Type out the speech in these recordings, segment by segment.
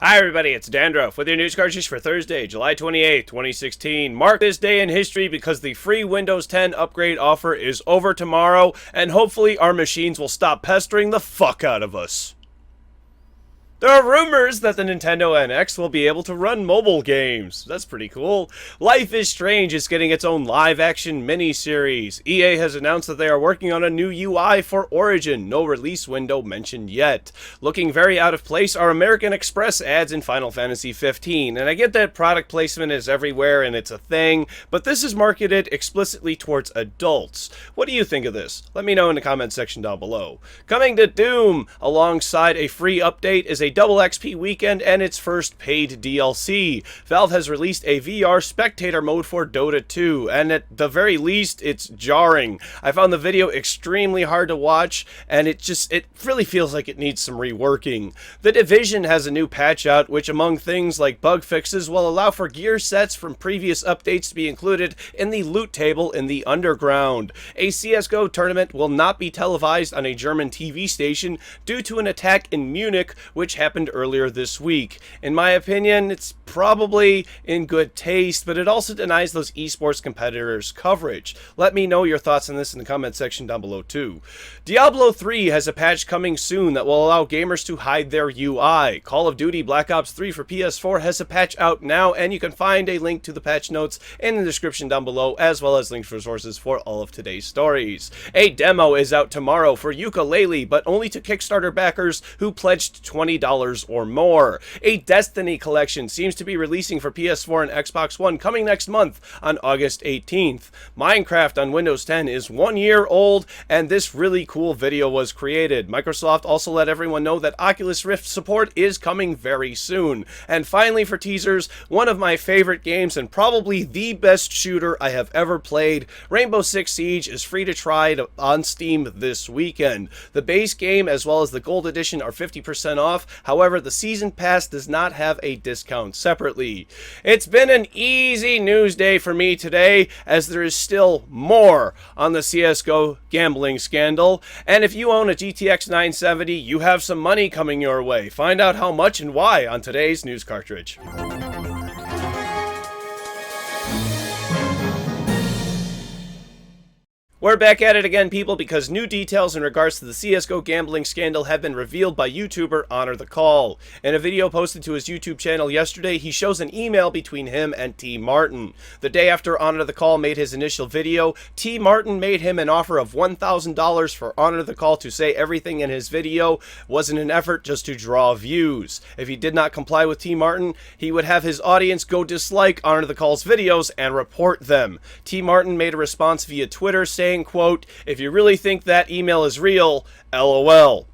Hi everybody, it's Dandruff with your news cartridge for Thursday, July 28th, 2016. Mark this day in history because the free Windows 10 upgrade offer is over tomorrow, and hopefully our machines will stop pestering the fuck out of us. There are rumors that the Nintendo NX will be able to run mobile games. That's pretty cool. Life is Strange is getting its own live-action mini-series. EA has announced that they are working on a new UI for Origin. No release window mentioned yet. Looking very out of place are American Express ads in Final Fantasy 15. And I get that product placement is everywhere and it's a thing, but this is marketed explicitly towards adults. What do you think of this? Let me know in the comment section down below. Coming to Doom, alongside a free update, is a double XP weekend and its first paid DLC. Valve has released a VR spectator mode for Dota 2, and at the very least, it's jarring. I found the video extremely hard to watch, and it really feels like it needs some reworking. The Division has a new patch out, which among things like bug fixes will allow for gear sets from previous updates to be included in the loot table in the underground. A CSGO tournament will not be televised on a German TV station due to an attack in Munich, which happened earlier this week. In my opinion, it's probably in good taste, but it also denies those esports competitors coverage. Let me know your thoughts on this in the comment section down below too. Diablo 3 has a patch coming soon that will allow gamers to hide their UI. Call of Duty Black Ops 3 for PS4 has a patch out now, and you can find a link to the patch notes in the description down below, as well as links for sources for all of today's stories. A demo is out tomorrow for Yooka-laylee, but only to Kickstarter backers who pledged $20 or more. A Destiny collection seems to be releasing for PS4 and Xbox One coming next month on August 18th. Minecraft on Windows 10 is 1 year old, and this really cool video was created. Microsoft also let everyone know that Oculus Rift support is coming very soon. And finally, for teasers, one of my favorite games and probably the best shooter I have ever played, Rainbow Six Siege, is free to try on Steam this weekend. The base game as well as the gold edition are 50% off. However, the season pass does not have a discount separately. It's been an easy news day for me today, as there is still more on the CSGO gambling scandal. And if you own a GTX 970, you have some money coming your way. Find out how much and why on today's news cartridge. We're back at it again, people, because new details in regards to the CSGO gambling scandal have been revealed by YouTuber HonorTheCall. In a video posted to his YouTube channel yesterday, he shows an email between him and TmarTn. The day after HonorTheCall made his initial video, TmarTn made him an offer of $1,000 for HonorTheCall to say everything in his video was in an effort just to draw views. If he did not comply with TmarTn, he would have his audience go dislike HonorTheCall's videos and report them. TmarTn made a response via Twitter saying, quote, "If you really think that email is real, LOL.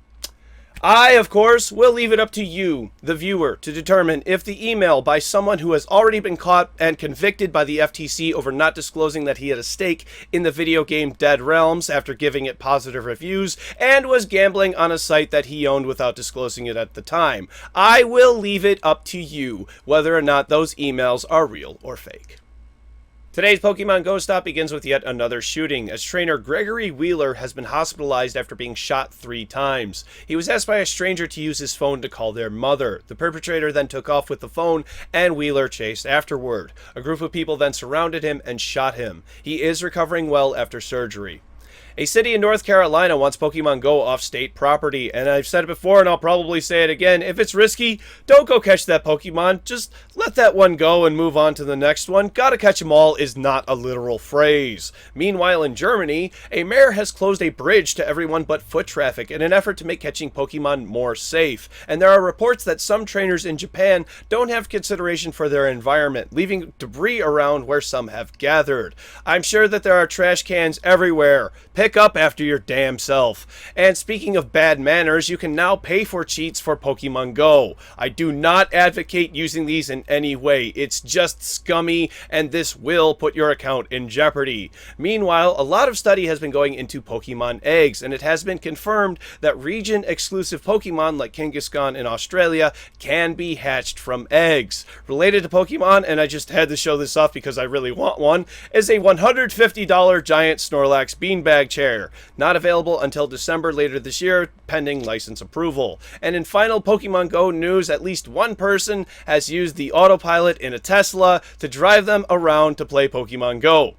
I, of course, will leave it up to you, the viewer, to determine if the email by someone who has already been caught and convicted by the FTC over not disclosing that he had a stake in the video game Dead Realms after giving it positive reviews and was gambling on a site that he owned without disclosing it at the time. I will leave it up to you whether or not those emails are real or fake." Today's Pokemon Go Stop begins with yet another shooting, as trainer Gregory Wheeler has been hospitalized after being shot 3 times. He was asked by a stranger to use his phone to call their mother. The perpetrator then took off with the phone, and Wheeler chased afterward. A group of people then surrounded him and shot him. He is recovering well after surgery. A city in North Carolina wants Pokemon Go off state property, and I've said it before and I'll probably say it again, if it's risky, don't go catch that Pokemon, just let that one go and move on to the next one. Gotta catch 'em all is not a literal phrase. Meanwhile, in Germany, a mayor has closed a bridge to everyone but foot traffic in an effort to make catching Pokemon more safe, and there are reports that some trainers in Japan don't have consideration for their environment, leaving debris around where some have gathered. I'm sure that there are trash cans everywhere. Pick up after your damn self. And speaking of bad manners, you can now pay for cheats for Pokemon Go. I do not advocate using these in any way. It's just scummy, and this will put your account in jeopardy. Meanwhile, a lot of study has been going into Pokemon eggs, and it has been confirmed that region-exclusive Pokemon like Kangaskhan in Australia can be hatched from eggs. Related to Pokemon, and I just had to show this off because I really want one, is a $150 giant Snorlax beanbag chair. Not available until December later this year, pending license approval. And in final Pokemon Go news, at least one person has used the autopilot in a Tesla to drive them around to play Pokemon Go.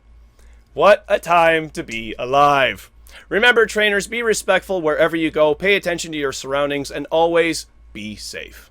What a time to be alive. Remember, trainers, be respectful wherever you go, pay attention to your surroundings, and always be safe.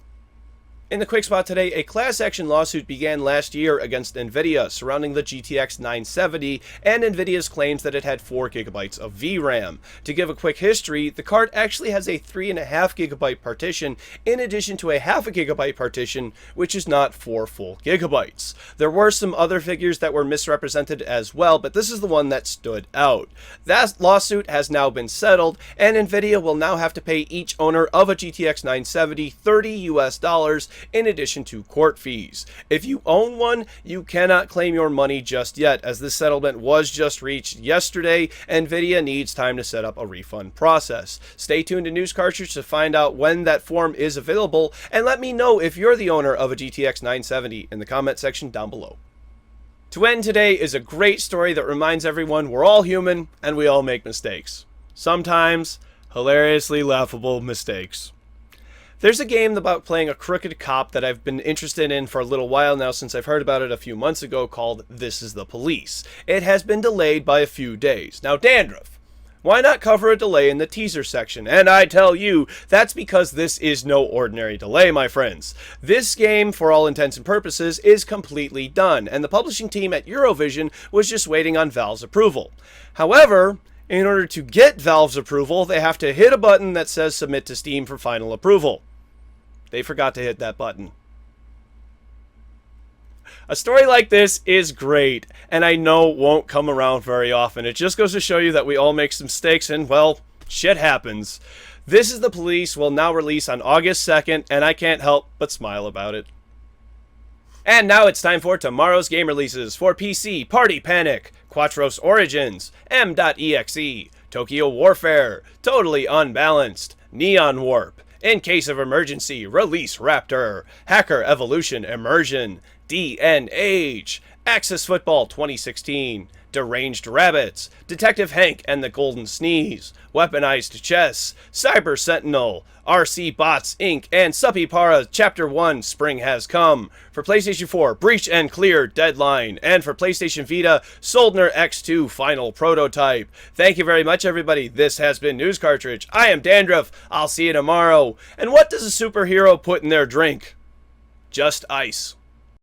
In the quick spot today, a class action lawsuit began last year against NVIDIA surrounding the GTX 970 and NVIDIA's claims that it had 4 gigabytes of VRAM. To give a quick history, the card actually has a 3.5 gigabyte partition in addition to a 0.5 gigabyte partition, which is not 4 full gigabytes. There were some other figures that were misrepresented as well, but this is the one that stood out. That lawsuit has now been settled, and NVIDIA will now have to pay each owner of a GTX 970 $30 in addition to court fees. If you own one, you cannot claim your money just yet, as this settlement was just reached yesterday. NVIDIA needs time to set up a refund process. Stay tuned to News Cartridge to find out when that form is available, and let me know if you're the owner of a GTX 970 in the comment section down below. To end today is a great story that reminds everyone we're all human and we all make mistakes. Sometimes hilariously laughable mistakes. There's a game about playing a crooked cop that I've been interested in for a little while now since I've heard about it a few months ago called This Is the Police. It has been delayed by a few days. Now, Dandruff, why not cover a delay in the teaser section? And I tell you, that's because this is no ordinary delay, my friends. This game, for all intents and purposes, is completely done, and the publishing team at Eurovision was just waiting on Valve's approval. However, in order to get Valve's approval, they have to hit a button that says Submit to Steam for final approval. They forgot to hit that button. A story like this is great, and I know won't come around very often. It just goes to show you that we all make some mistakes, and, well, shit happens. This Is the Police will now release on August 2nd, and I can't help but smile about it. And now it's time for tomorrow's game releases for PC: Party Panic, Quattros Origins, M.exe, Tokyo Warfare, Totally Unbalanced, Neon Warp, In Case of Emergency, Release Raptor, Hacker Evolution Immersion, DNH, Axis Football 2016, Deranged Rabbits, Detective Hank and the Golden Sneeze, Weaponized Chess, Cyber Sentinel, RC Bots Inc., and Suppipara Chapter 1 Spring Has Come. For PlayStation 4, Breach and Clear Deadline. And for PlayStation Vita, Soldner X2 Final Prototype. Thank you very much, everybody. This has been News Cartridge. I am Dandruff. I'll see you tomorrow. And what does a superhero put in their drink? Just ice.